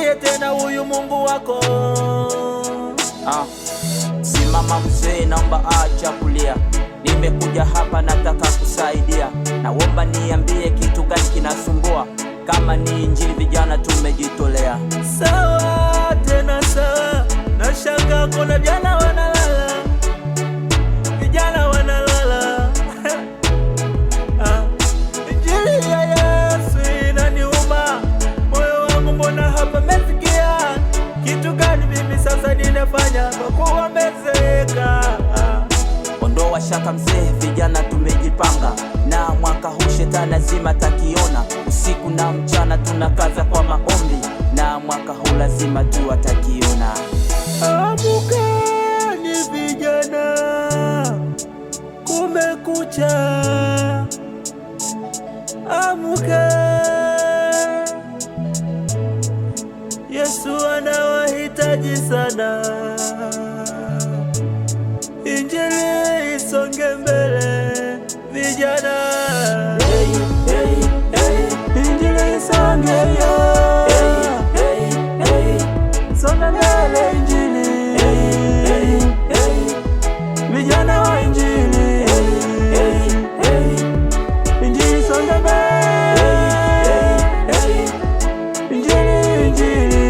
mrudie tena huyu Mungu wako. Simama mzee, naomba acha kulia. Nimekuja hapa nataka kusaidia. Naomba niambie kitu gani kinasumbua? Kama ni injili vijana tumejitolea. Sawa tena sawa, nashangaa kuna vijana wanalala. Vijana wanalala. Injili ya Yesu inaniuma. Moyo wangu mbona hapa mefikia? Kitu gani mimi sasa ninafanya kwa kuwa mezeka? Ondoa shaka mzee, vijana tumejipanga. Na mwaka huu shetani lazima takiona. Usiku na mchana tunakaza kwa maombi. Na mwaka huu lazima tu atakiona. Amukeni vijana, kumekucha. Amuke, Yesu anawahitaji sana. Injili isonge mbele vijana. Hey, hey, hey. Injili isonge songa mbele injili. Vijana wa injili. Injili songa mbele. Injili, injili.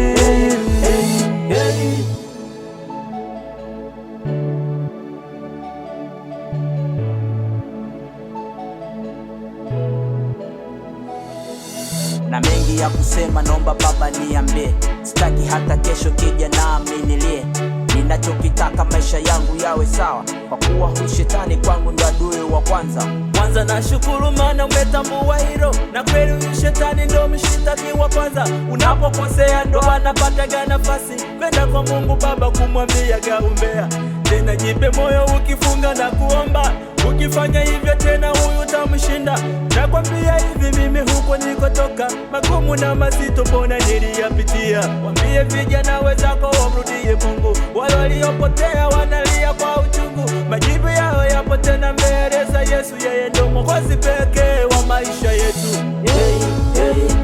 Na mengi ya kusema, naomba Baba niambie. Sitaki hata kesho kija nami nilie. Ninachokitaka maisha yangu yawe sawa, kwa kuwa huyu shetani kwangu ndo adui wa kwanza. Kwanza nashukuru maana umetambua hilo, na kweli huyu shetani ndo mshitaki wa kwanza. Unapokosea ndo anapataga nafasi kwenda kwa Mungu Baba kumwambia gaumbea. Tena jipe moyo ukifunga na kuomba. Ukifanya hivyo tena huyu utamshinda. Nakwambia hivi mimi huko nikotoka, magumu na mazito mbona niliyapitia. Wambie vijana wenzako wamrudie Mungu. Wale waliopotea wanalia kwa uchungu, majibu yao yapo tena mbele za Yesu. Yeye ndo Mwokozi pekee wa maisha yetu. Hey, hey.